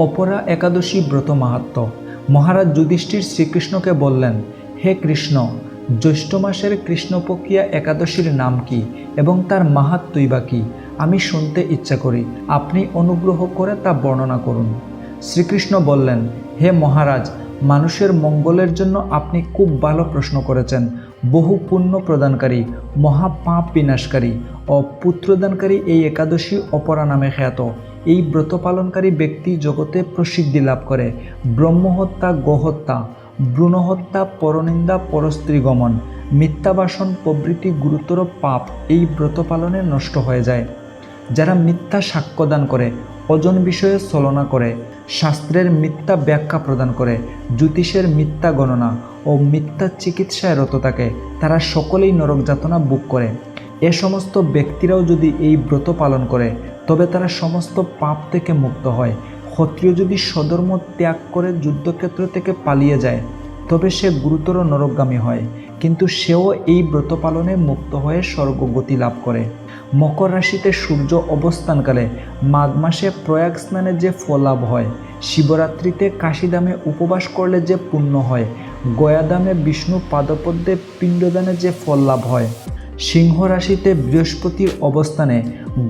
অপরা একাদশী ব্রত মাহাত্ম্য। মহারাজ যুধিষ্ঠির শ্রীকৃষ্ণকে বললেন, হে কৃষ্ণ, জ্যৈষ্ঠ মাসের কৃষ্ণপক্ষিয়া একাদশীর নাম কি এবং তার মাহাত্ম্যই বা কী? আমি শুনতে ইচ্ছা করি, আপনি অনুগ্রহ করে তা বর্ণনা করুন। শ্রীকৃষ্ণ বললেন, হে মহারাজ, মানুষের মঙ্গলের জন্য আপনি খুব ভালো প্রশ্ন করেছেন। বহু পুণ্য প্রদানকারী, মহাপাপ বিনাশকারী ও পুত্রদানকারী এই একাদশী অপরা নামে খ্যাত। এই ব্রত পালনকারী ব্যক্তি জগতে প্রসিদ্ধি লাভ করে। ব্রহ্মহত্যা, গোহত্যা, ভ্রূণহত্যা, পরনিন্দা, পরস্ত্রী গমন, মিথ্যাবাসন প্রভৃতি গুরুতর পাপ এই ব্রত পালনে নষ্ট হয়ে যায়। যারা মিথ্যা সাক্ষ্যদান করে, ওজন বিষয়ে ছলনা করে, শাস্ত্রের মিথ্যা ব্যাখ্যা প্রদান করে, জ্যোতিষের মিথ্যা গণনা ও মিথ্যা চিকিৎসায় রত থাকে, তারা সকলেই নরক যাতনা ভোগ করে। এ সমস্ত ব্যক্তিরাও যদি এই ব্রত পালন করে তবে তারা সমস্ত পাপ থেকে মুক্ত হয়। ক্ষত্রিয় যদি স্বধর্ম ত্যাগ করে যুদ্ধক্ষেত্র থেকে পালিয়ে যায় তবে সে গুরুতর নরকগামী হয়, কিন্তু সেও এই ব্রত পালনে মুক্ত হয়ে স্বর্গগতি লাভ করে। মকর রাশিতে সূর্য অবস্থানকালে মাঘ মাসে প্রয়াগ স্নানে যে ফল লাভ হয়, শিবরাত্রিতে কাশীধামে উপবাস করলে যে পুণ্য হয়, গয়াধামে বিষ্ণু পাদপদ্মে পিণ্ডদানে যে ফল লাভ হয়, সিংহ রাশিতে বৃহস্পতির অবস্থানে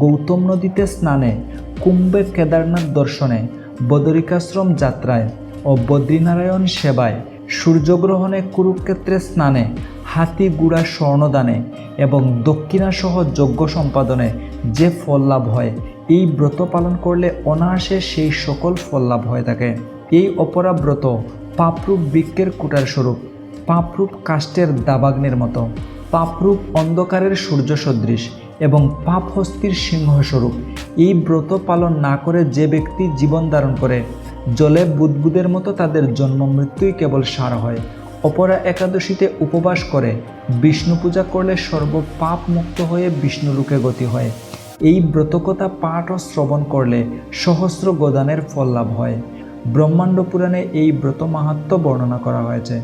গৌতম নদীতে স্নানে, কুম্ভে কেদারনাথ দর্শনে, বদরিকাশ্রম যাত্রায় ও বদ্রীনারায়ণ সেবায়, সূর্যগ্রহণে কুরুক্ষেত্রে স্নানে, হাতি গুড়া স্বর্ণদানে এবং দক্ষিণাসহ যজ্ঞ সম্পাদনে যে ফল লাভ হয়, এই ব্রত পালন করলে অনায়াসে সেই সকল ফল লাভ হয়ে থাকে। এই অপরা ব্রত পাপরূপ বৃক্ষের কুটার স্বরূপ, পাপরূপ কাষ্ঠের দাবাগ্নির মতো, পাপরূপ অন্ধকারের সূর্য সদৃশ এবং পাপ হস্তির সিংহস্বরূপ। এই ব্রত পালন না করে যে ব্যক্তি জীবন ধারণ করে, জলে বুদবুদের মতো তাদের জন্ম মৃত্যুই কেবল সার হয়। অপরা একাদশীতে উপবাস করে বিষ্ণু পূজা করলে সর্ব পাপ মুক্ত হয়ে বিষ্ণুলোকে গতি হয়। এই ব্রতকথা পাঠ ও শ্রবণ করলে সহস্র গোদানের ফল লাভ হয়। ব্রহ্মাণ্ড পুরাণে এই ব্রত মাহাত্ম্য বর্ণনা করা হয়েছে।